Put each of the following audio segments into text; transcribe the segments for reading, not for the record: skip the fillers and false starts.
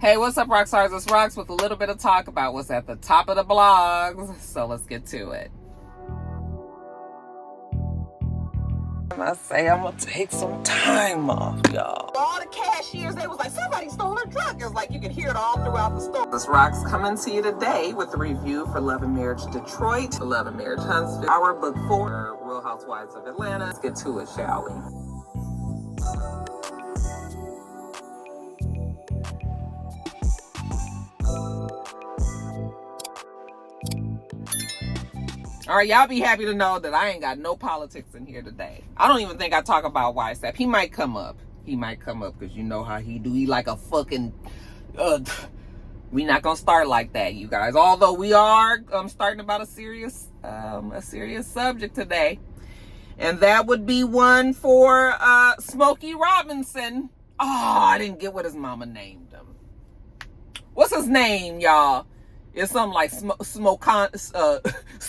Hey, what's up, Roxstars? It's Rox with a little bit of talk about what's at the top of the blogs. So let's get to it. I say I'm gonna take some time off, y'all. All the cashiers, they was like, somebody stole her truck. It was like you could hear it all throughout the store. This Rox coming to you today with a review for Love and Marriage Detroit, Love and Marriage Huntsville, our book 4, Real Housewives of Atlanta. Let's get to it, shall we? All right, y'all be happy to know that I ain't got no politics in here today. I don't even think I talk about YSAP. He might come up. He might come up because you know how he do. He like a fucking... we not going to start like that, you guys. Although we are starting about a serious subject today. And that would be one for Smokey Robinson. Oh, I didn't get what his mama named him. What's his name, y'all? It's something like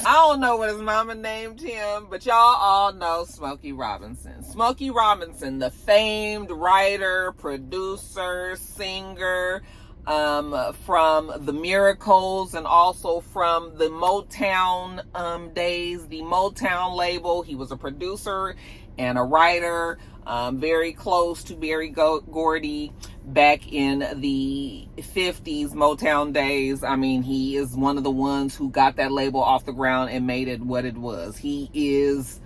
I don't know what his mama named him, but y'all all know Smokey Robinson. Smokey Robinson, the famed writer, producer, singer from the Miracles and also from the Motown days, the Motown label. He was a producer and a writer, very close to Berry Gordy back in the 50s Motown days. I mean, he is one of the ones who got that label off the ground and made it what it was. He is,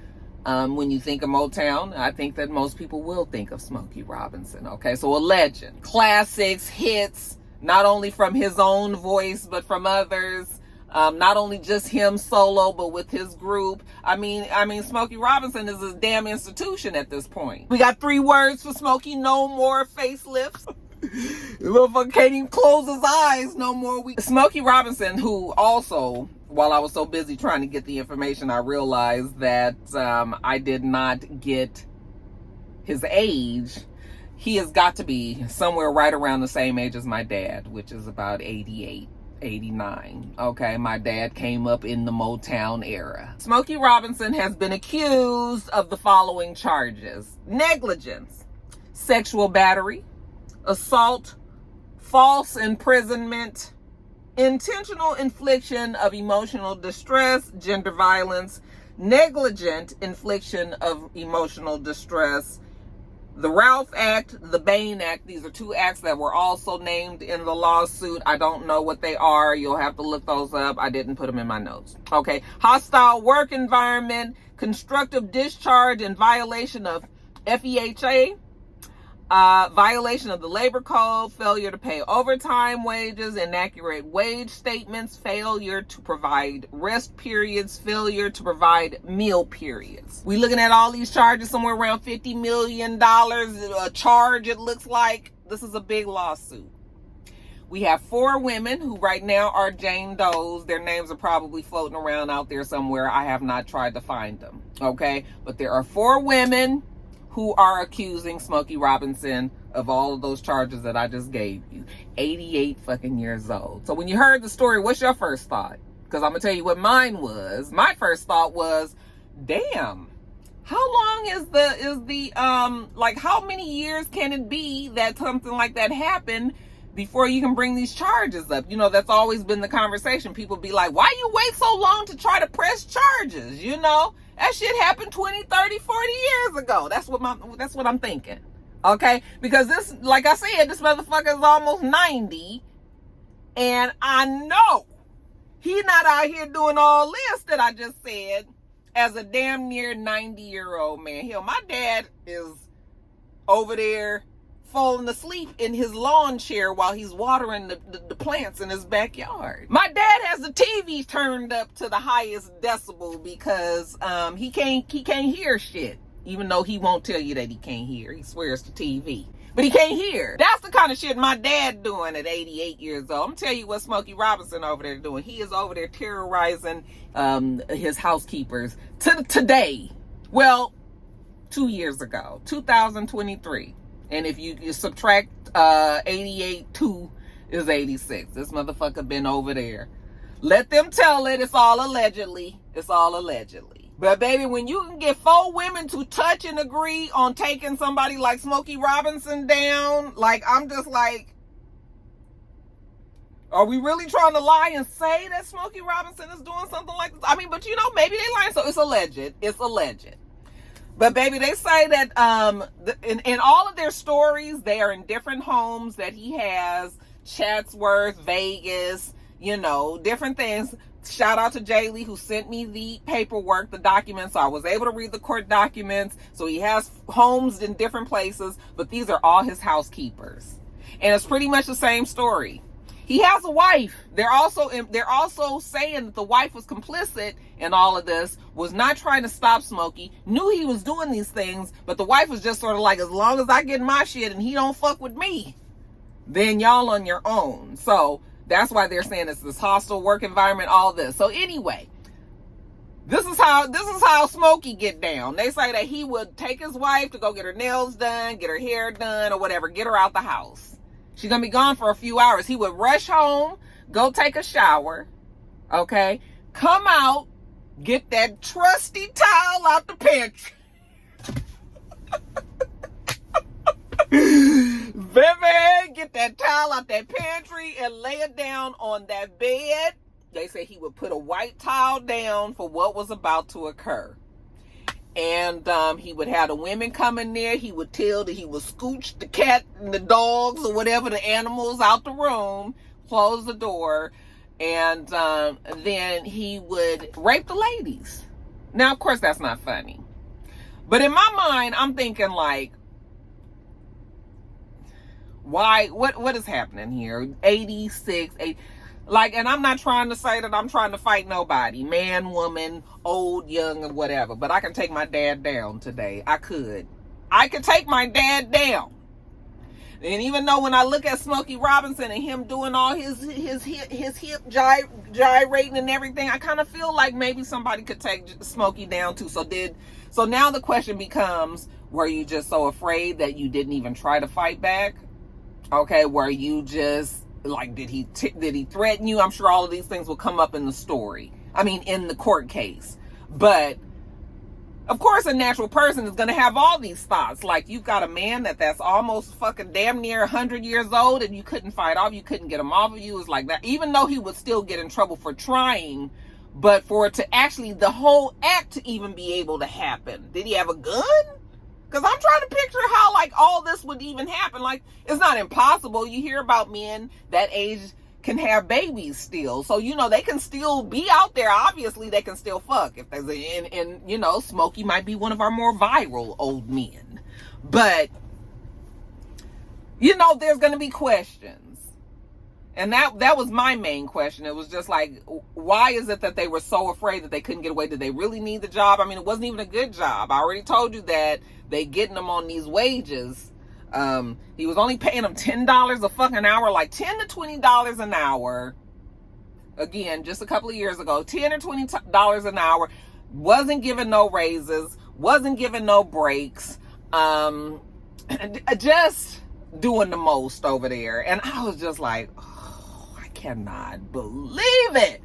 when you think of Motown, I think that most people will think of Smokey Robinson. Okay, so a legend. Classics, hits, not only from his own voice, but from others. Not only just him solo, but with his group. I mean, Smokey Robinson is a damn institution at this point. We got 3 words for Smokey: no more facelifts. The motherfucker can't even close his eyes no more. Smokey Robinson, who also, while I was so busy trying to get the information, I realized that I did not get his age. He has got to be somewhere right around the same age as my dad, which is about 88. 89. Okay, my dad came up in the Motown era. Smokey Robinson has been accused of the following charges: negligence, sexual battery, assault, false imprisonment, intentional infliction of emotional distress, gender violence, negligent infliction of emotional distress, the Ralph Act, the Bain Act. These are 2 acts that were also named in the lawsuit. I don't know what they are. You'll have to look those up. I didn't put them in my notes. Okay. Hostile work environment, constructive discharge in violation of FEHA, violation of the labor code, failure to pay overtime wages, inaccurate wage statements, failure to provide rest periods, failure to provide meal periods. We looking at all these charges, somewhere around $50 million a charge, it looks like. This is a big lawsuit. We have 4 women who right now are Jane Does. Their names are probably floating around out there somewhere. I have not tried to find them. Okay, but there are 4 women who are accusing Smokey Robinson of all of those charges that I just gave you. 88 fucking years old. So when you heard the story, what's your first thought? Because I'm gonna tell you what mine was. My first thought was, damn, how long is the like, how many years can it be that something like that happened before you can bring these charges up? You know, that's always been the conversation. People be like, why you wait so long to try to press charges? You know, that shit happened 20, 30, 40 years ago. That's what I'm thinking. Okay? Because this, like I said, this motherfucker is almost 90. And I know he's not out here doing all this that I just said as a damn near 90-year-old man. Hell, my dad is over there falling asleep in his lawn chair while he's watering the plants in his backyard. My dad has the TV turned up to the highest decibel because he can't hear shit, even though he won't tell you that he can't hear. He swears to TV, but he can't hear. That's the kind of shit my dad doing at 88 years old. I'm telling you what Smokey Robinson over there doing. He is over there terrorizing his housekeepers today. Well, 2 years ago, 2023. And if you subtract 88, 2 is 86. This motherfucker been over there. Let them tell it. It's all allegedly. It's all allegedly. But baby, when you can get 4 women to touch and agree on taking somebody like Smokey Robinson down, like, I'm just like, Are we really trying to lie and say that Smokey Robinson is doing something like this? I mean, but maybe they lying, so it's alleged. It's alleged. But baby, they say that in all of their stories, they are in different homes that he has, Chatsworth, Vegas, different things. Shout out to Jay Lee, who sent me the paperwork, the documents, so I was able to read the court documents. So he has homes in different places, but these are all his housekeepers. And it's pretty much the same story. He has a wife. They're also saying that the wife was complicit in all of this, was not trying to stop Smokey, knew he was doing these things, but the wife was just sort of like, as long as I get my shit and he don't fuck with me, then y'all on your own. So that's why they're saying it's this hostile work environment, all this. So anyway, this is how Smokey get down. They say that he would take his wife to go get her nails done, get her hair done, or whatever, get her out the house. She's going to be gone for a few hours. He would rush home, go take a shower, okay? Come out, get that trusty towel out the pantry. Baby, get that towel out that pantry and lay it down on that bed. They say he would put a white towel down for what was about to occur. And he would have the women come in there. He would tell that he would scooch the cat and the dogs or whatever, the animals, out the room, close the door, and then he would rape the ladies. Now, of course, that's not funny. But in my mind, I'm thinking like, why? What is happening here? 86, 80. Like, and I'm not trying to say that I'm trying to fight nobody, man, woman, old, young, or whatever, but I can take my dad down today. I could take my dad down. And even though when I look at Smokey Robinson and him doing all his hip gyrating and everything, I kind of feel like maybe somebody could take Smokey down too. So now the question becomes, were you just so afraid that you didn't even try to fight back? Okay, were you just like, did he threaten you? I'm sure all of these things will come up in the story. I mean, in the court case. But of course, a natural person is going to have all these thoughts. Like, you've got a man that's almost fucking damn near 100 years old and you couldn't fight off. You couldn't get him off of you. It's like that. Even though he would still get in trouble for trying, but for it to actually, the whole act to even be able to happen. Did he have a gun? Because I'm trying to picture how, like, all this would even happen. Like, it's not impossible. You hear about men that age can have babies still. So, they can still be out there. Obviously, they can still fuck. If there's and Smokey might be one of our more viral old men. But, there's going to be questions. And that was my main question. It was just like, why is it that they were so afraid that they couldn't get away? Did they really need the job? I mean, it wasn't even a good job. I already told you that they getting them on these wages. He was only paying them $10 a fucking hour, like $10 to $20 an hour. Again, just a couple of years ago, $10 or $20 an hour. Wasn't giving no raises. Wasn't giving no breaks. Just doing the most over there. And I was just like, I cannot believe it.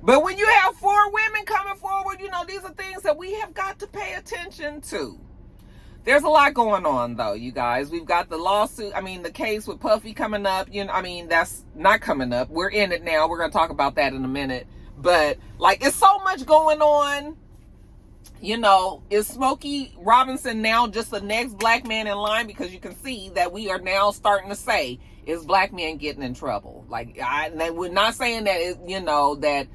But when you have 4 women coming forward, these are things that we have got to pay attention to. There's a lot going on, though, you guys. We've got the lawsuit. I mean, the case with Puffy coming up. That's not coming up. We're in it now. We're going to talk about that in a minute. But, like, it's so much going on. Is Smokey Robinson now just the next black man in line? Because you can see that we are now starting to say, is black men getting in trouble? Like, we're not saying that, that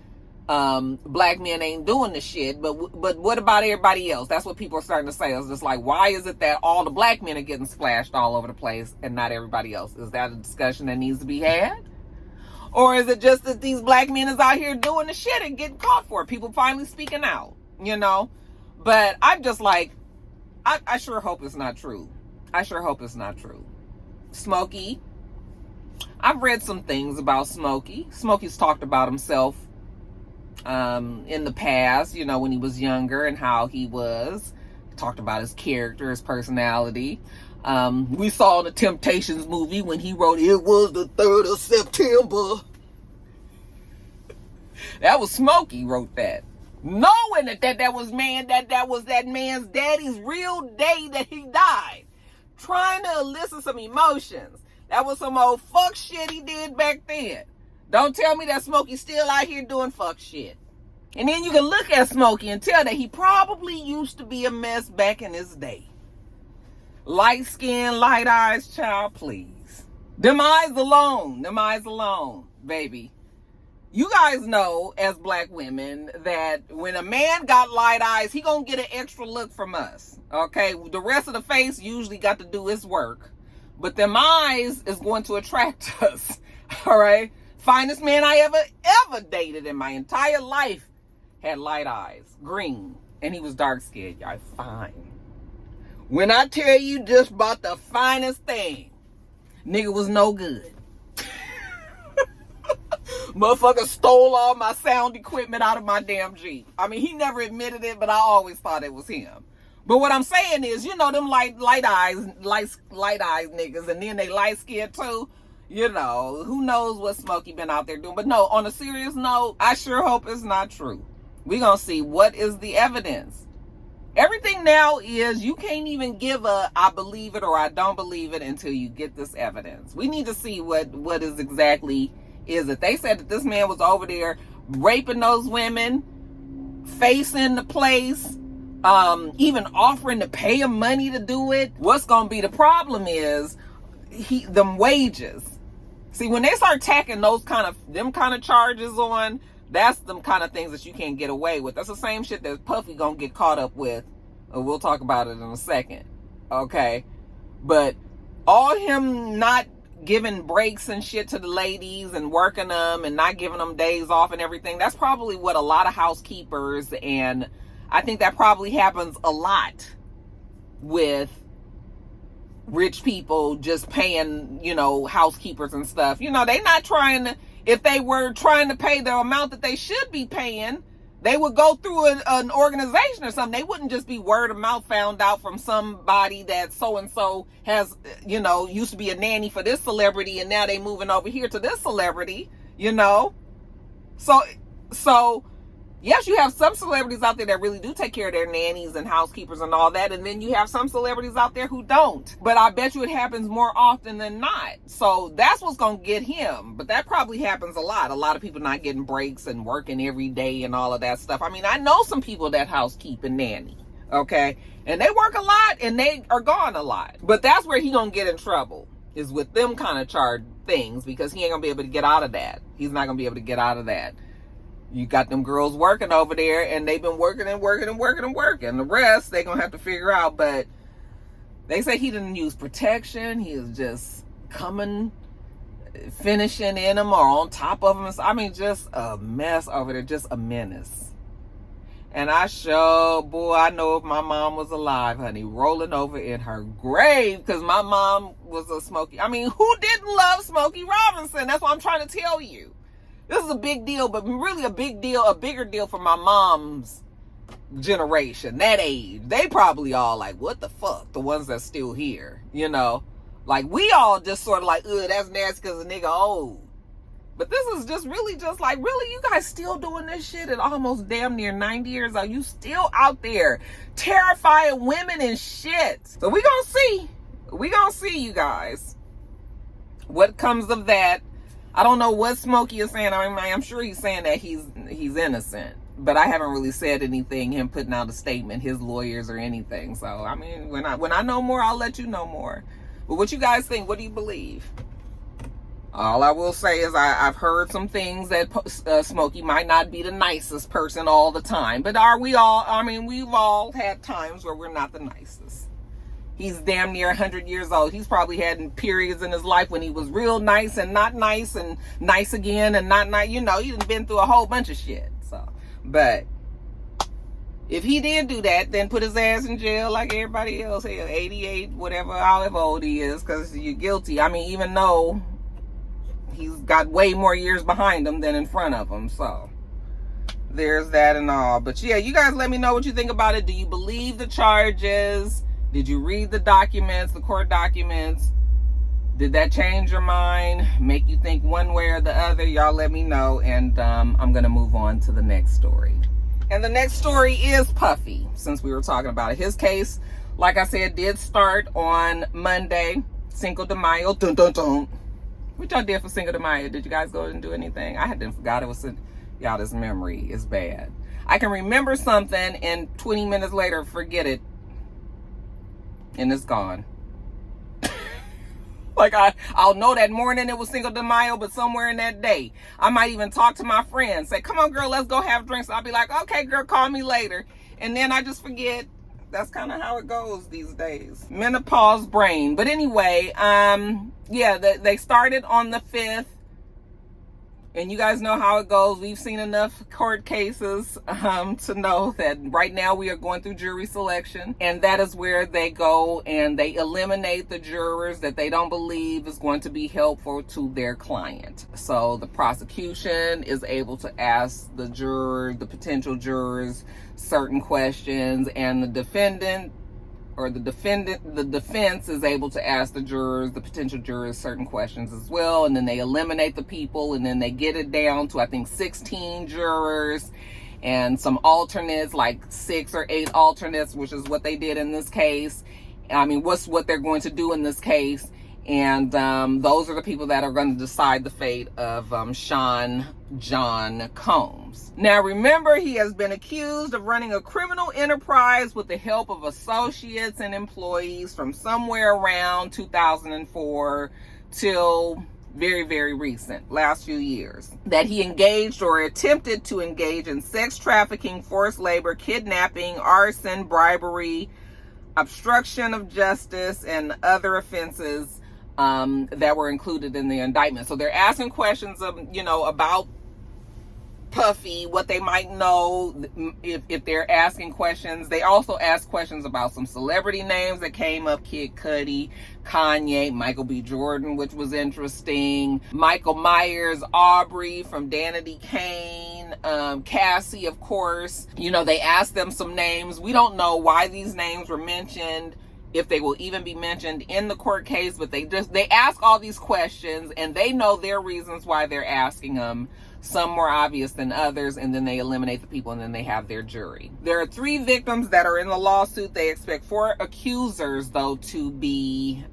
black men ain't doing the shit, but what about everybody else? That's what people are starting to say. It's just like, why is it that all the black men are getting splashed all over the place and not everybody else? Is that a discussion that needs to be had? Or is it just that these black men is out here doing the shit and getting caught for it? People finally speaking out, But I'm just like, I sure hope it's not true. I sure hope it's not true. Smokey. I've read some things about Smokey. Smokey's talked about himself in the past, when he was younger and how he was. He talked about his character, his personality. We saw the Temptations movie when he wrote, "It was the 3rd of September." That was Smokey wrote that. Knowing that was that man's daddy's real day that he died. Trying to elicit some emotions. That was some old fuck shit he did back then. Don't tell me that Smokey's still out here doing fuck shit. And then you can look at Smokey and tell that he probably used to be a mess back in his day. Light skin, light eyes, child, please. Them eyes alone, baby. You guys know, as black women, that when a man got light eyes, he gonna get an extra look from us, okay? The rest of the face usually got to do its work. But them eyes is going to attract us, all right? Finest man I ever dated in my entire life had light eyes, green, and he was dark-skinned, y'all, fine. When I tell you just about the finest thing, nigga was no good. Motherfucker stole all my sound equipment out of my damn Jeep. I mean, he never admitted it, but I always thought it was him. But what I'm saying is, you know, them light eyes niggas, and then they light skinned too. You know, who knows what Smokey been out there doing. But no, on a serious note, I sure hope it's not true. We gonna see what is the evidence. Everything now is, you can't even give a I believe it or I don't believe it until you get this evidence. We need to see what is exactly is it. They said that this man was over there raping those women, facing the place, even offering to pay him money to do it. What's gonna be the problem is them wages. See, when they start tacking them kind of charges on, that's them kind of things that you can't get away with. That's the same shit that Puffy gonna get caught up with. We'll talk about it in a second. Okay? But all him not giving breaks and shit to the ladies and working them and not giving them days off and everything, that's probably what a lot of housekeepers, and I think that probably happens a lot with rich people just paying, you know, housekeepers and stuff. You know, they not trying to, if they were trying to pay the amount that they should be paying, they would go through an organization or something. They wouldn't just be word of mouth found out from somebody that so-and-so has, you know, used to be a nanny for this celebrity and now they moving over here to this celebrity, you know. So yes, you have some celebrities out there that really do take care of their nannies and housekeepers and all that. And then you have some celebrities out there who don't. But I bet you it happens more often than not. So that's what's going to get him. But that probably happens a lot. A lot of people not getting breaks and working every day and all of that stuff. I mean, I know some people that housekeep and nanny. Okay? And they work a lot and they are gone a lot. But that's where he going to get in trouble, is with them kind of charged things, because he ain't going to be able to get out of that. He's not going to be able to get out of that. You got them girls working over there, and they've been working and working and working and working. The rest, they're going to have to figure out. But they say he didn't use protection. He was just coming, finishing in them or on top of them. I mean, just a mess over there. Just a menace. And I know if my mom was alive, honey, rolling over in her grave, because my mom was a Smokey. I mean, who didn't love Smokey Robinson? That's what I'm trying to tell you. This is a big deal, but really a bigger deal for my mom's generation, that age. They probably all like, what the fuck? The ones that's still here, you know? Like, we all just sort of like, ugh, that's nasty because a nigga old. But this is just really just like, really, you guys still doing this shit at almost damn near 90 years old? You still out there terrifying women and shit. So we gonna see. We gonna see, you guys, what comes of that. I don't know what Smokey is saying. I mean, I'm sure he's saying that he's innocent, but I haven't really said anything, him putting out a statement, his lawyers or anything. So, I mean, when I know more, I'll let you know more. But what you guys think? What do you believe? All I will say is I've heard some things that Smokey might not be the nicest person all the time. But are we all? I mean, we've all had times where we're not the nicest. He's damn near 100 years old. He's probably had periods in his life when he was real nice and not nice and nice again and not nice. You know, he's been through a whole bunch of shit. So, but if he did do that, then put his ass in jail like everybody else. Hell, 88, whatever, however old he is, because you're guilty. I mean, even though he's got way more years behind him than in front of him. So there's that and all. But yeah, you guys let me know what you think about it. Do you believe the charges? Did you read the documents, the court documents? Did that change your mind? Make you think one way or the other? Y'all let me know. And I'm going to move on to the next story. And the next story is Puffy, since we were talking about it. His case, like I said, did start on Monday. Cinco de Mayo. Dun, dun, dun. What y'all did for Cinco de Mayo? Did you guys go and do anything? I hadn't forgot it was... Y'all, this memory is bad. I can remember something and 20 minutes later forget it. And it's gone. Like I'll know that morning it was Cinco de Mayo, but somewhere in that day, I might even talk to my friends, say, come on girl, let's go have drinks. I'll be like, okay girl, call me later. And then I just forget. That's kind of how it goes these days. Menopause brain. But anyway, yeah, they started on the 5th. And you guys know how it goes. We've seen enough court cases to know that right now we are going through jury selection. And that is where they go and they eliminate the jurors that they don't believe is going to be helpful to their client. So the prosecution is able to ask the potential jurors, certain questions, and the defense is able to ask the potential jurors, certain questions as well. And then they eliminate the people, and then they get it down to, I think, 16 jurors and some alternates, like 6 or 8 alternates, which is what they did in this case. I mean, what they're going to do in this case. And those are the people that are going to decide the fate of Sean John Combs. Now, remember, he has been accused of running a criminal enterprise with the help of associates and employees from somewhere around 2004 till very, very recent, last few years, that he engaged or attempted to engage in sex trafficking, forced labor, kidnapping, arson, bribery, obstruction of justice, and other offenses that were included in the indictment. So they're asking questions of, about Puffy, what they might know. If they're asking questions, they also ask questions about some celebrity names that came up: Kid Cudi, Kanye, Michael B. Jordan, which was interesting, Michael Myers, Aubrey from Danity Kane, Cassie, of course. They asked them some names. We don't know why these names were mentioned, if they will even be mentioned in the court case, but they ask all these questions, and they know their reasons why they're asking them. Some more obvious than others, and then they eliminate the people, and then they have their jury. There are 3 victims that are in the lawsuit. They expect 4 accusers, though, to be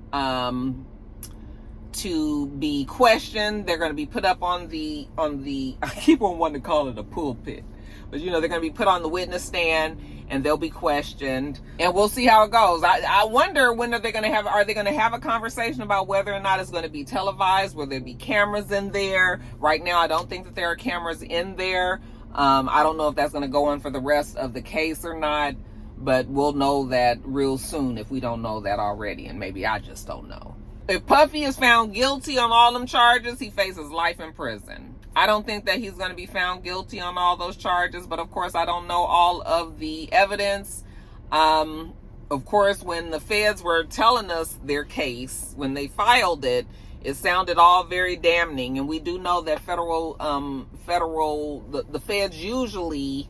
questioned. They're going to be put up on the I keep on wanting to call it a pulpit, but they're going to be put on the witness stand, and they'll be questioned, and we'll see how it goes. I wonder, when are they going to have a conversation about whether or not it's going to be televised? Will there be cameras in there? Right now, I don't think that there are cameras in there. I don't know if that's going to go on for the rest of the case or not, but we'll know that real soon if we don't know that already, and maybe I just don't know. If Puffy is found guilty on all them charges, he faces life in prison. I don't think that he's going to be found guilty on all those charges, but of course I don't know all of the evidence. Of course, when the feds were telling us their case, when they filed it, it sounded all very damning, and we do know that the feds usually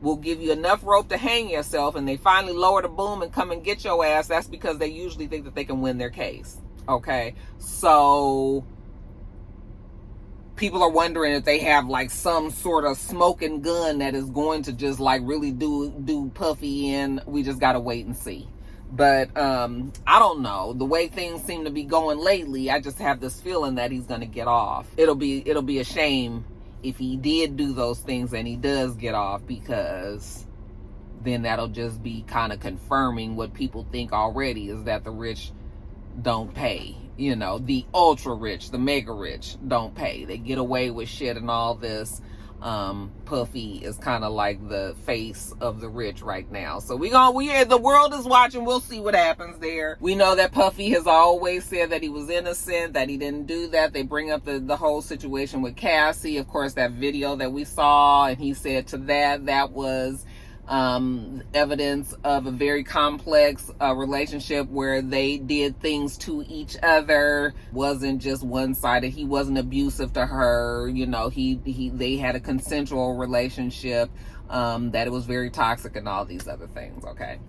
will give you enough rope to hang yourself, and they finally lower the boom and come and get your ass. That's because they usually think that they can win their case. Okay, so people are wondering if they have like some sort of smoking gun that is going to just like really do Puffy in. We just gotta wait and see. But I don't know. The way things seem to be going lately, I just have this feeling that he's gonna get off. It'll be a shame if he did do those things and he does get off, because then that'll just be kind of confirming what people think already, is that the rich don't pay. The ultra rich, the mega rich don't pay. They get away with shit and all this. Puffy is kind of like the face of the rich right now. So the world is watching. We'll see what happens there. We know that Puffy has always said that he was innocent, that he didn't do that. They bring up the whole situation with Cassie, of course, that video that we saw, and he said to that was evidence of a very complex relationship where they did things to each other. Wasn't just one-sided. He wasn't abusive to her. They had a consensual relationship, that it was very toxic and all these other things. Okay,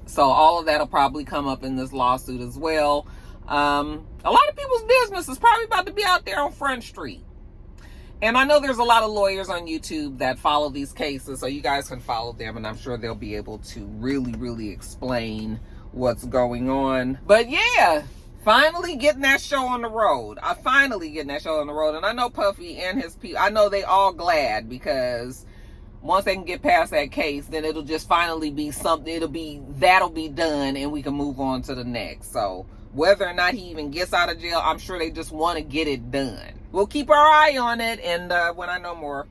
so all of that'll probably come up in this lawsuit as well. A lot of people's business is probably about to be out there on Front Street. And I know there's a lot of lawyers on YouTube that follow these cases, so you guys can follow them, and I'm sure they'll be able to really, really explain what's going on. But yeah, Finally getting that show on the road. And I know Puffy and his people, I know they all glad, because once they can get past that case, then it'll just finally be something. That'll be done, and we can move on to the next. So whether or not he even gets out of jail, I'm sure they just want to get it done. We'll keep our eye on it, and when I know more,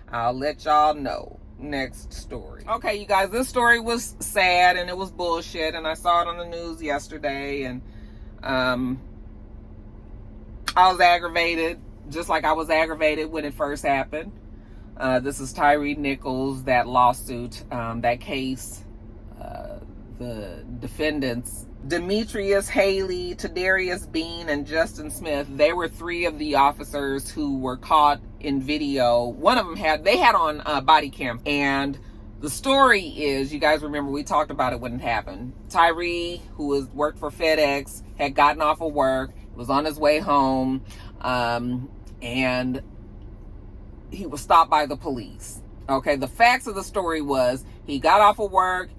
I'll let y'all know. Next story. Okay, you guys, this story was sad and it was bullshit, and I saw it on the news yesterday, and I was aggravated, just like I was aggravated when it first happened. This is Tyree Nichols, that lawsuit, that case, the defendants, Demetrius Haley, Tadarius Bean, and Justin Smith, they were three of the officers who were caught in video. One of them had on body cam. And the story is, you guys remember, we talked about it when it happened. Tyree, who worked for FedEx, had gotten off of work, was on his way home, and he was stopped by the police. Okay, the facts of the story was, he got off of work,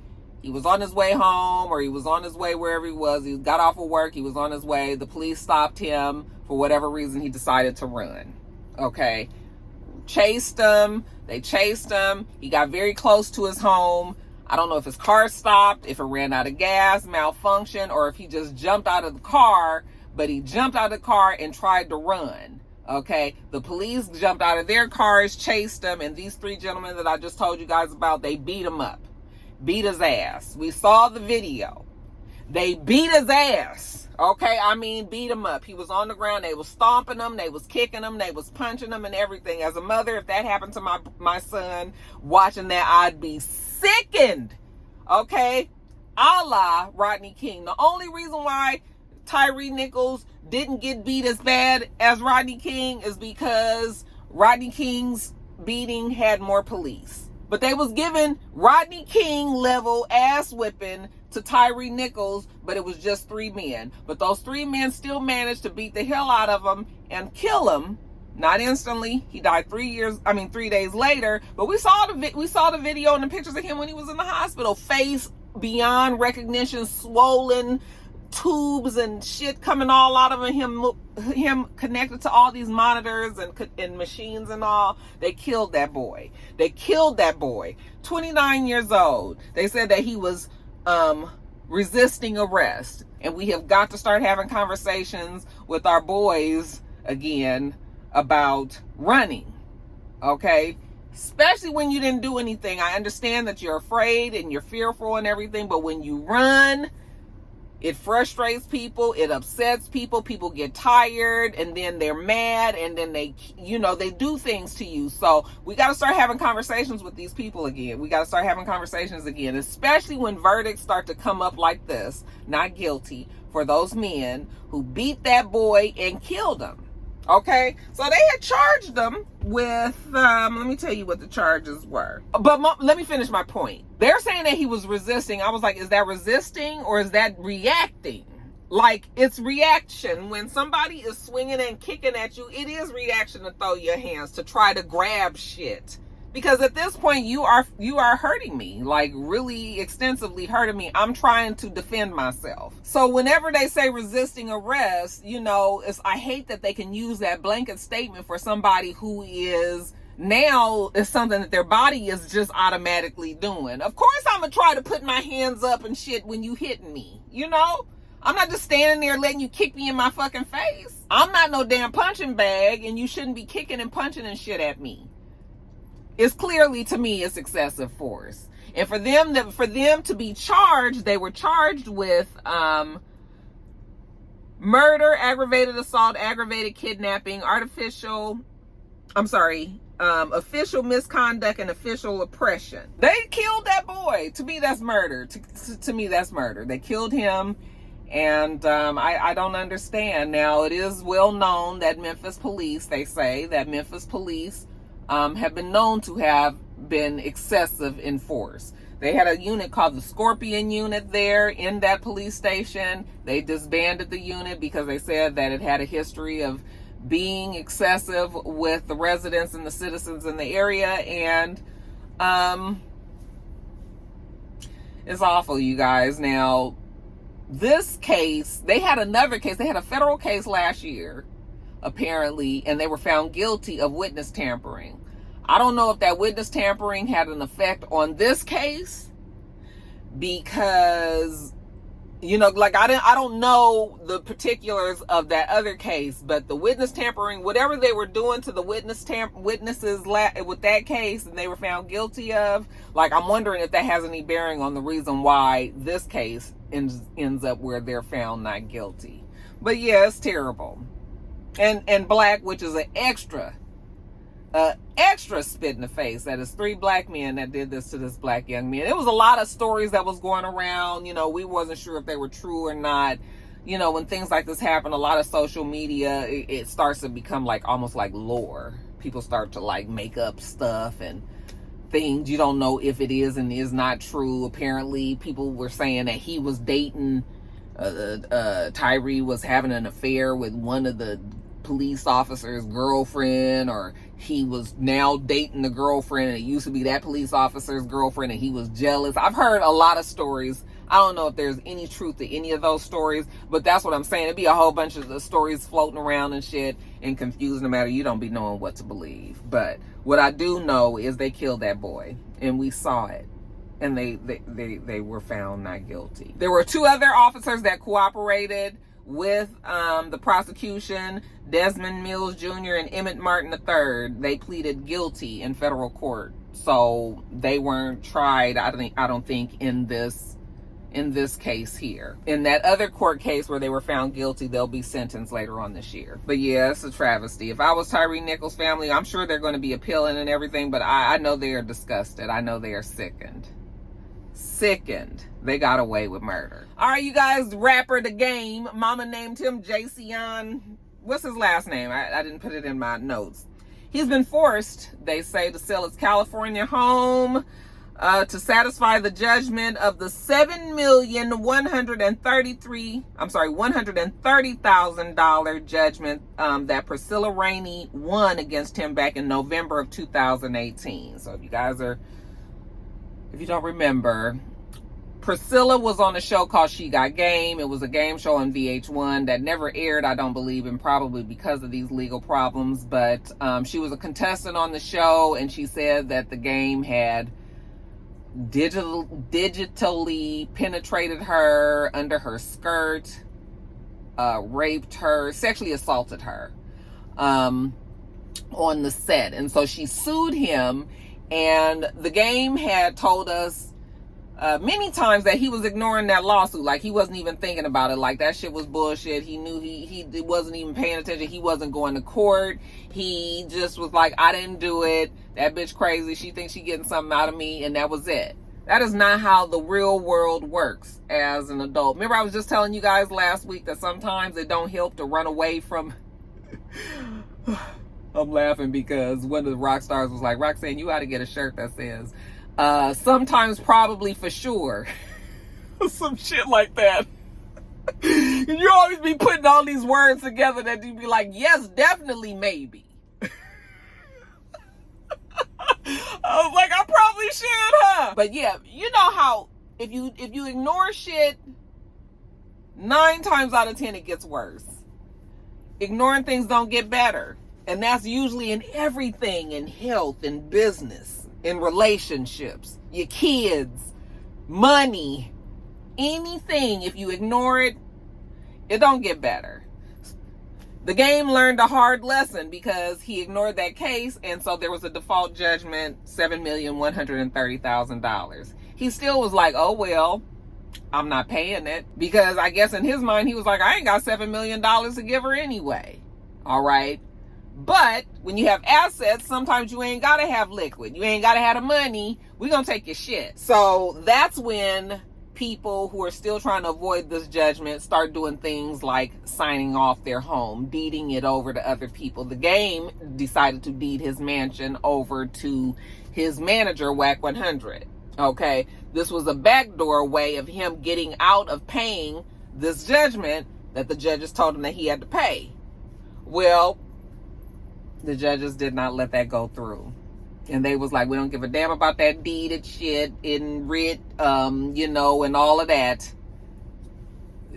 he was on his way home, or he was on his way wherever he was. He got off of work, he was on his way. The police stopped him. For whatever reason, he decided to run. Okay. Chased him. They chased him. He got very close to his home. I don't know if his car stopped, if it ran out of gas, malfunctioned, or if he just jumped out of the car. But he jumped out of the car and tried to run. Okay. The police jumped out of their cars, chased him, and these three gentlemen that I just told you guys about, they beat him up. Beat his ass. We saw the video. They beat his ass. Okay, I mean, beat him up. He was on the ground. They was stomping him. They was kicking him. They was punching him and everything. As a mother, if that happened to my son, watching that, I'd be sickened. Okay, a la Rodney King. The only reason why Tyree Nichols didn't get beat as bad as Rodney King is because Rodney King's beating had more police. But they was giving Rodney King level ass whipping to Tyree Nichols, but it was just three men. But those three men still managed to beat the hell out of him and kill him. Not instantly. He died 3 days later. But we saw the video and the pictures of him when he was in the hospital. Face beyond recognition, swollen, tubes and shit coming all out of him connected to all these monitors and machines and all. They killed that boy. 29 years old. They said that he was resisting arrest, and we have got to start having conversations with our boys again about running. Okay, especially when you didn't do anything. I understand that you're afraid and you're fearful and everything, but when you run, it frustrates people, it upsets people, people get tired, and then they're mad, and then they do things to you. So we got to start having conversations with these people again. We got to start having conversations again, especially when verdicts start to come up like this, not guilty, for those men who beat that boy and killed him. Okay, so they had charged them with, let me tell you what the charges were. But let me finish my point. They're saying that he was resisting. I was like, is that resisting or is that reacting? Like, it's reaction. When somebody is swinging and kicking at you, it is reaction to throw your hands, to try to grab shit. Because at this point, you are hurting me, like really extensively hurting me. I'm trying to defend myself. So whenever they say resisting arrest, I hate that they can use that blanket statement for somebody who is something that their body is just automatically doing. Of course, I'm gonna try to put my hands up and shit when you hitting me, I'm not just standing there letting you kick me in my fucking face. I'm not no damn punching bag, and you shouldn't be kicking and punching and shit at me. It's clearly, to me, it's excessive force. And for them to be charged, they were charged with murder, aggravated assault, aggravated kidnapping, official misconduct, and official oppression. They killed that boy. To me, that's murder. To me, that's murder. They killed him. And I don't understand. Now, it is well known that Memphis police have been known to have been excessive in force. They had a unit called the Scorpion Unit there in that police station. They disbanded the unit because they said that it had a history of being excessive with the residents and the citizens in the area. And it's awful, you guys. Now, this case, they had another case. They had a federal case last year, apparently, and they were found guilty of witness tampering. I don't know if that witness tampering had an effect on this case, because, you know, like I don't know the particulars of that other case, but the witness tampering, whatever they were doing to the witnesses with that case, and they were found guilty of, like, I'm wondering if that has any bearing on the reason why this case ends up where they're found not guilty. But yeah, it's terrible. And Black, which is an extra spit in the face. That is 3 black men that did this to this black young man. It was a lot of stories that was going around. You know, we wasn't sure if they were true or not. You know, when things like this happen, a lot of social media, it starts to become like almost like lore. People start to like make up stuff and things. You don't know if it is and is not true. Apparently, people were saying that he was dating, Tyree was having an affair with one of the police officer's girlfriend, or he was now dating the girlfriend and it used to be that police officer's girlfriend and he was jealous. I've heard a lot of stories. I don't know if there's any truth to any of those stories, but that's what I'm saying. It'd be a whole bunch of the stories floating around and shit and confused, no matter, you don't be knowing what to believe. But what I do know is they killed that boy and we saw it, and they were found not guilty. There were 2 other officers that cooperated with the prosecution, Desmond Mills Jr. and Emmett Martin III. They pleaded guilty in federal court, so they weren't tried. I don't think in this case here. In that other court case where they were found guilty, they'll be sentenced later on this year. But yeah, it's a travesty. If I was Tyree Nichols' family, I'm sure they're going to be appealing and everything, but I know they are disgusted. I know they are sickened. They got away with murder. All right, you guys, rapper The Game, mama named him Jayceon. What's his last name? I didn't put it in my notes. He's been forced, they say, to sell his California home to satisfy the judgment of the $130,000 judgment that Priscilla Rainey won against him back in November of 2018. So if you don't remember, Priscilla was on a show called She Got Game. It was a game show on VH1 that never aired, I don't believe, and probably because of these legal problems. But she was a contestant on the show, and she said that the game had digitally penetrated her under her skirt, raped her, sexually assaulted her on the set. And so she sued him, and the game had told us many times that he was ignoring that lawsuit. Like, he wasn't even thinking about it. Like, that shit was bullshit. He knew he wasn't even paying attention. He wasn't going to court. He just was like, I didn't do it. That bitch crazy. She thinks she getting something out of me, and that was it. That is not how the real world works as an adult. Remember, I was just telling you guys last week that sometimes it don't help to run away from... I'm laughing because one of the Roxstars was like, Roxanne, you ought to get a shirt that says, sometimes, probably, for sure. Some shit like that. You always be putting all these words together that you be like, yes, definitely, maybe. I was like, I probably should, huh? But yeah, you know how if you ignore shit, 9 times out of 10 it gets worse. Ignoring things don't get better. And that's usually in everything, in health, in business, in relationships, your kids, money, anything. If you ignore it, it don't get better. The game learned a hard lesson because he ignored that case, and so there was a default judgment, $7,130,000. He still was like, oh, well, I'm not paying it. Because I guess in his mind, he was like, I ain't got $7 million to give her anyway. All right. But when you have assets, sometimes you ain't got to have liquid. You ain't got to have the money. We're going to take your shit. So that's when people who are still trying to avoid this judgment start doing things like signing off their home, deeding it over to other people. The game decided to deed his mansion over to his manager, Whack 100. Okay. This was a backdoor way of him getting out of paying this judgment that the judges told him that he had to pay. Well, the judges did not let that go through. And they was like, we don't give a damn about that deeded shit in writ, and all of that.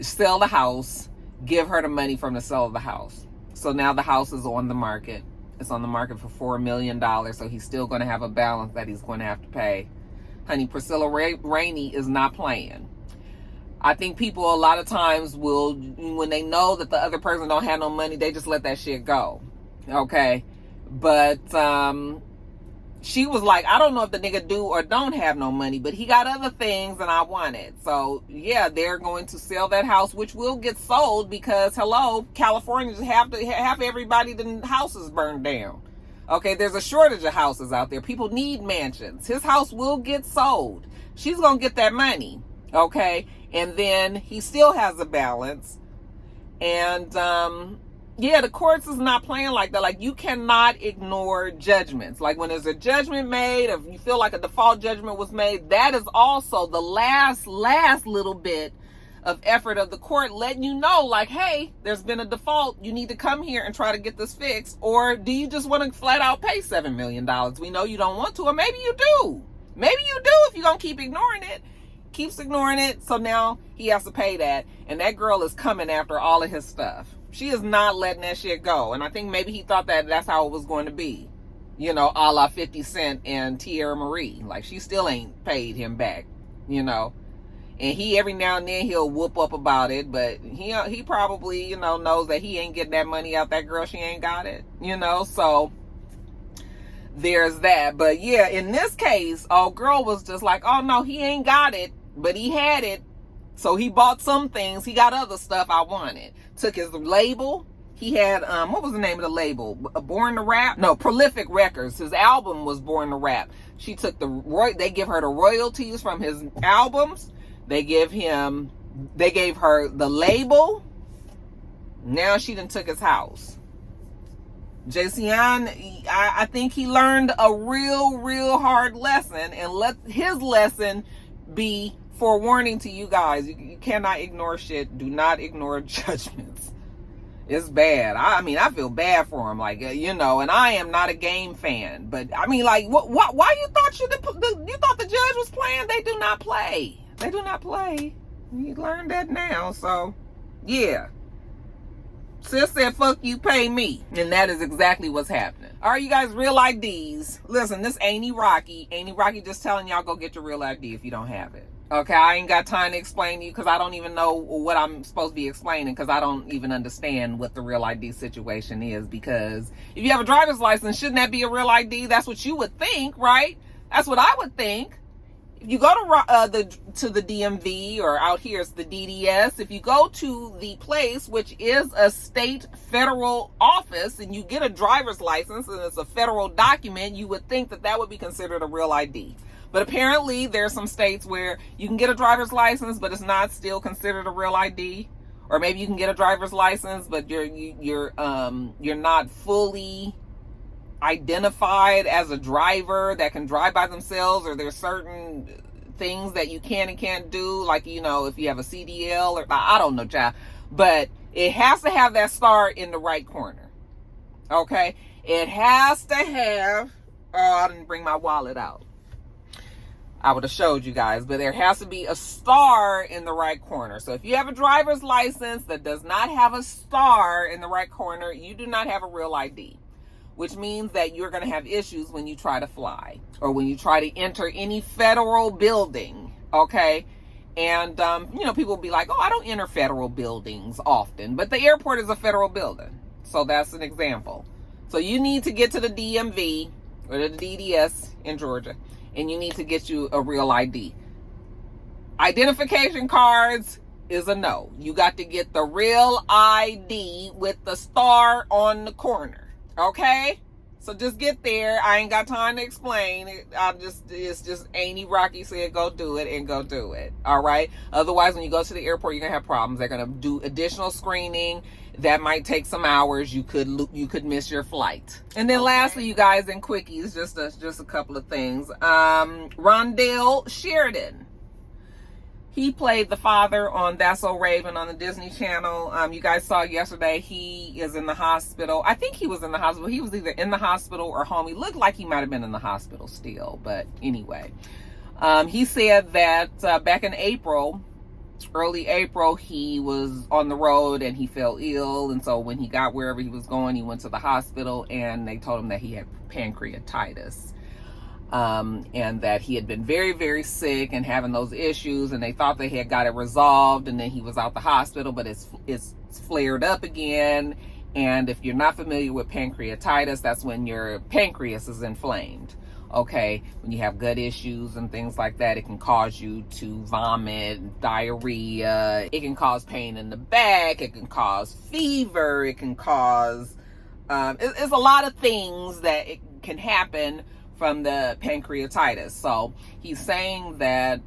sell the house, give her the money from the sale of the house. So now the house is on the market. It's on the market for $4 million. So he's still going to have a balance that he's going to have to pay. Honey, Priscilla Rainey is not playing. I think people a lot of times will, when they know that the other person don't have no money, they just let that shit go. Okay? But she was like, I don't know if the nigga do or don't have no money, but he got other things and I want it. So yeah, they're going to sell that house, which will get sold because, hello, Californians have everybody the houses burned down. Okay, there's a shortage of houses out there. People need mansions. His house will get sold. She's gonna get that money. Okay, and then he still has a balance. And yeah, the courts is not playing like that. Like, you cannot ignore judgments. Like, when there's a judgment made, if you feel like a default judgment was made, that is also the last little bit of effort of the court letting you know, like, hey, there's been a default. You need to come here and try to get this fixed. Or do you just want to flat out pay $7 million? We know you don't want to, or maybe you do. Maybe you do if you're going to keep ignoring it. Keeps ignoring it. So now he has to pay that. And that girl is coming after all of his stuff. She is not letting that shit go. And I think maybe he thought that that's how it was going to be. You know, a la 50 Cent and Tierra Marie. Like, she still ain't paid him back, you know. And he, every now and then, he'll whoop up about it. But he probably, you know, knows that he ain't getting that money out that girl. She ain't got it, you know. So there's that. But yeah, in this case, old girl was just like, oh no, he ain't got it. But he had it. So he bought some things. He got other stuff I wanted. Took his label. He had, what was the name of the label? Born to Rap? No, Prolific Records. His album was Born to Rap. She took they give her the royalties from his albums. They gave her the label. Now she done took his house. Jayceon, I think he learned a real hard lesson, and let his lesson be forewarning to you guys. You cannot ignore shit. Do not ignore judgments. It's bad. I mean, I feel bad for him. Like, you know, and I am not a game fan, but I mean, like, why you thought you thought the judge was playing? They do not play. They do not play. You learned that now. So, yeah. Sis said, fuck you, pay me. And that is exactly what's happening. All right, you guys, real IDs. Listen, this ain't Rocky. Ain't Rocky just telling y'all go get your real ID if you don't have it. Okay, I ain't got time to explain to you because I don't even know what I'm supposed to be explaining because I don't even understand what the real ID situation is. Because if you have a driver's license, shouldn't that be a real ID? That's what you would think, right? That's what I would think. If you go to the DMV, or out here it's the DDS, if you go to the place, which is a state federal office, and you get a driver's license and it's a federal document, you would think that that would be considered a real ID. But apparently there's some states where you can get a driver's license, but it's not still considered a real ID. Or maybe you can get a driver's license, but you're not fully identified as a driver that can drive by themselves, or there's certain things that you can and can't do, like, you know, if you have a CDL, or I don't know, child, but it has to have that star in the right corner. Okay, it has to have, oh, I didn't bring my wallet out, I would have showed you guys, but there has to be a star in the right corner. So if you have a driver's license that does not have a star in the right corner, you do not have a real ID. Which means that you're going to have issues when you try to fly, or when you try to enter any federal building, okay? And, you know, people will be like, oh, I don't enter federal buildings often, but the airport is a federal building. So that's an example. So you need to get to the DMV, or the DDS in Georgia, and you need to get you a real ID. Identification cards is a no. You got to get the real ID with the star on the corner. Okay, so just get there. I ain't got time to explain it. It's just Annie Rocky said go do it, and go do it. All right. Otherwise, when you go to the airport, you're gonna have problems. They're gonna do additional screening. That might take some hours. You could miss your flight. And then lastly, you guys, in quickies, just a couple of things. Rondell Sheridan. He played the father on That's So Raven on the Disney Channel. You guys saw yesterday, he is in the hospital. I think he was in the hospital. He was either in the hospital or home. He looked like he might have been in the hospital still. But anyway, he said that back in April, early April, he was on the road and he fell ill. And so when he got wherever he was going, he went to the hospital and they told him that he had pancreatitis. And that he had been very, very sick and having those issues, and they thought they had got it resolved, and then he was out the hospital, but it's flared up again. And if you're not familiar with pancreatitis, that's when your pancreas is inflamed. Okay, when you have gut issues and things like that, it can cause you to vomit, diarrhea, it can cause pain in the back, it can cause fever, it can cause it's a lot of things that it can happen from the pancreatitis. So he's saying that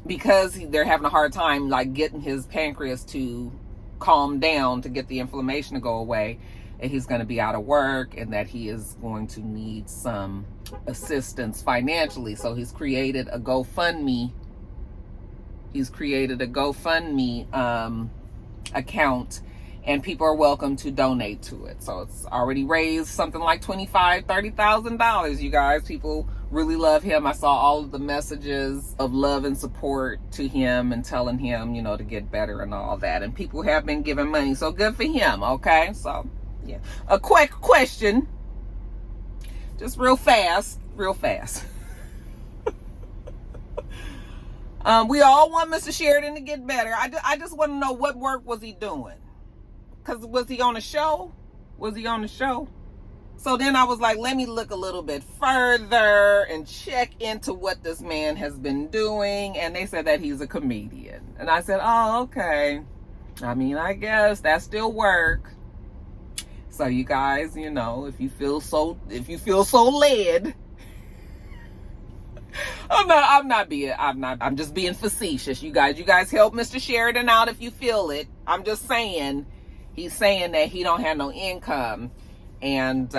because they're having a hard time like getting his pancreas to calm down, to get the inflammation to go away, and he's going to be out of work, and that he is going to need some assistance financially. So he's created a GoFundMe. Account, and people are welcome to donate to it. So it's already raised something like $25,000-$30,000, you guys. People really love him. I saw all of the messages of love and support to him and telling him, you know, to get better and all that. And people have been giving money. So good for him, okay? So, yeah. A quick question. Just real fast. We all want Mr. Sheridan to get better. I just want to know, what work was he doing? Because was he on a show? So then I was like, let me look a little bit further and check into what this man has been doing. And they said that he's a comedian. And I said, oh, okay. I mean, I guess that's still work. So you guys, you know, if you feel so led, I'm just being facetious. You guys help Mr. Sheridan out if you feel it. I'm just saying, he's saying that he don't have no income, and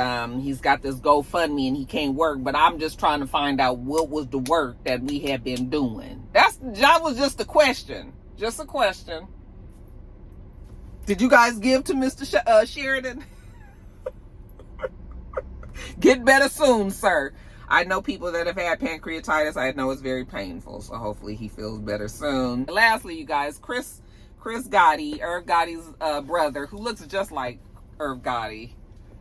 he's got this GoFundMe and he can't work, but I'm just trying to find out what was the work that we have been doing. That was just a question. Just a question. Did you guys give to Mr. Sheridan? Get better soon, sir. I know people that have had pancreatitis. I know it's very painful. So hopefully he feels better soon. And lastly, you guys, Chris Gotti, Irv Gotti's brother, who looks just like Irv Gotti.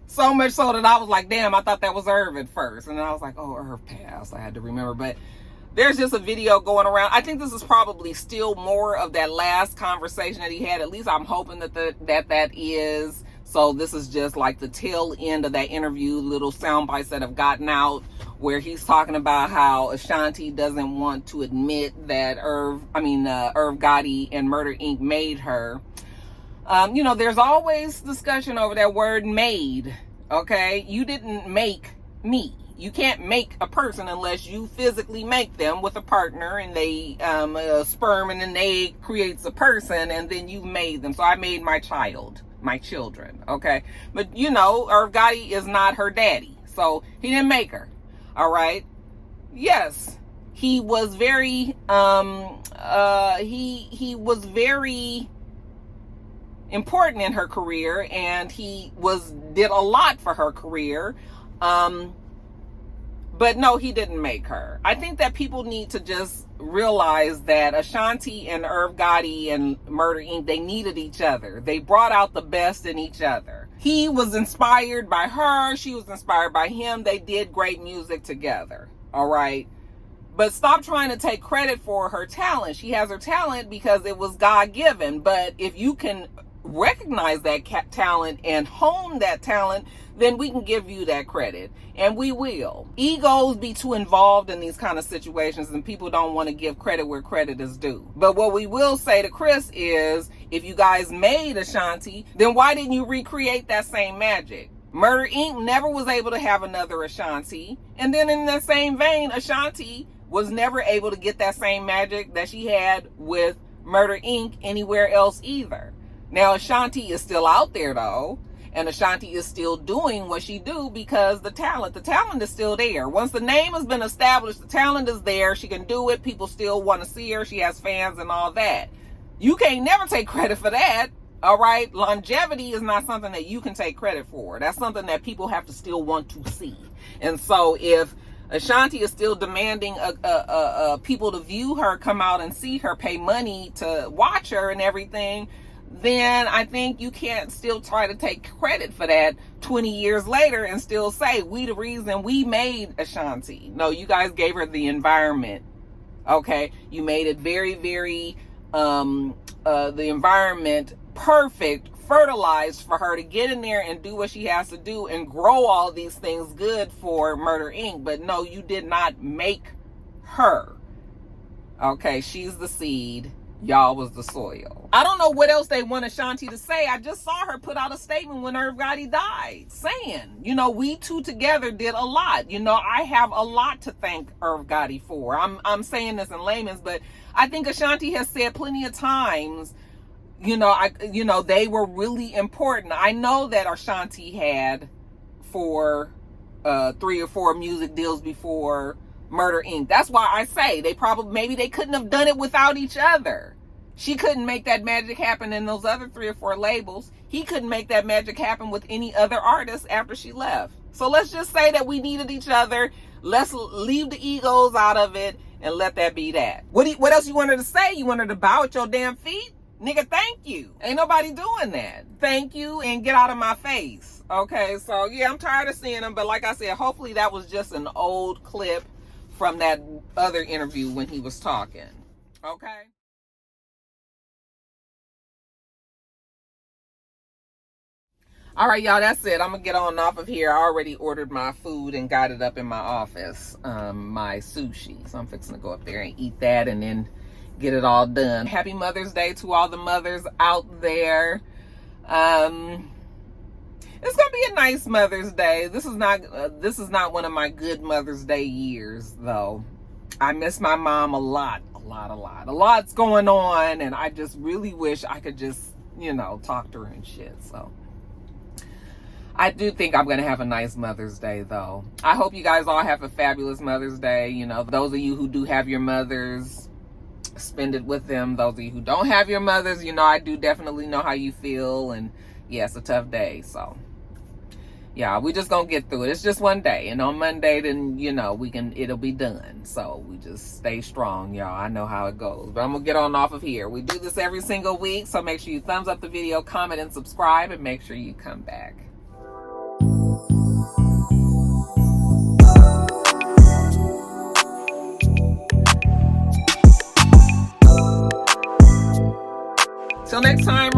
So much so that I was like, damn, I thought that was Irv at first. And then I was like, oh, Irv passed. I had to remember. But there's just a video going around. I think this is probably still more of that last conversation that he had. At least I'm hoping that is. So this is just like the tail end of that interview, little sound bites that have gotten out, where he's talking about how Ashanti doesn't want to admit that Irv Gotti and Murder Inc. made her. You know, there's always discussion over that word made, okay? You didn't make me. You can't make a person unless you physically make them with a partner, and they, a sperm and an egg creates a person, and then you made them. So I made my children, okay? But, you know, Irv Gotti is not her daddy, so he didn't make her, all right? Yes, he was very, he was very important in her career, and he did a lot for her career, but no, he didn't make her. I think that people need to just realize that Ashanti and Irv Gotti and Murder Inc., they needed each other. They brought out the best in each other. He was inspired by her. She was inspired by him. They did great music together. All right. But stop trying to take credit for her talent. She has her talent because it was God-given. But if you can recognize that talent and hone that talent, then we can give you that credit, and we will. Egos be too involved in these kind of situations, and people don't want to give credit where credit is due. But what we will say to Chris is, if you guys made Ashanti, then why didn't you recreate that same magic? Murder Inc. never was able to have another Ashanti, and then in that same vein, Ashanti was never able to get that same magic that she had with Murder Inc. anywhere else either. Now, Ashanti is still out there, though, and Ashanti is still doing what she do because the talent is still there. Once the name has been established, the talent is there. She can do it. People still want to see her. She has fans and all that. You can't never take credit for that, all right? Longevity is not something that you can take credit for. That's something that people have to still want to see. And so if Ashanti is still demanding people to view her, come out and see her, pay money to watch her and everything, then I think you can't still try to take credit for that 20 years later and still say, we the reason we made Ashanti. No, you guys gave her the environment. Okay? You made it very, very, the environment perfect, fertilized for her to get in there and do what she has to do and grow all these things good for Murder Inc. But no, you did not make her. Okay? She's the seed. Y'all was the soil. I don't know what else they want Ashanti to say. I just saw her put out a statement when Irv Gotti died saying, you know, we two together did a lot. You know, I have a lot to thank Irv Gotti for. I'm saying this in layman's, but I think Ashanti has said plenty of times, you know, they were really important. I know that Ashanti had 3 or 4 music deals before Murder Inc. That's why I say maybe they couldn't have done it without each other. She couldn't make that magic happen in those other 3 or 4 labels. He couldn't make that magic happen with any other artist after she left. So let's just say that we needed each other. Let's leave the egos out of it and let that be that. What else you wanted to say? You wanted to bow at your damn feet? Nigga, thank you. Ain't nobody doing that. Thank you and get out of my face. Okay, so yeah, I'm tired of seeing him. But like I said, hopefully that was just an old clip from that other interview when he was talking. Okay? All right, y'all, that's it. I'm going to get on off of here. I already ordered my food and got it up in my office, my sushi. So I'm fixing to go up there and eat that and then get it all done. Happy Mother's Day to all the mothers out there. It's gonna be a nice Mother's Day. This is not one of my good Mother's Day years, though. I miss my mom a lot. A lot's going on, and I just really wish I could just, you know, talk to her and shit. So I do think I'm gonna have a nice Mother's Day, though. I hope you guys all have a fabulous Mother's Day. You know, those of you who do have your mothers, spend it with them. Those of you who don't have your mothers, you know, I do definitely know how you feel, and yeah, it's a tough day. So yeah, we just gonna get through it. It's just one day, and on Monday, then, you know, it'll be done. So we just stay strong, y'all. I know how it goes, but I'm gonna get on off of here. We do this every single week, so make sure you thumbs up the video, comment, and subscribe, and make sure you come back. Till next time.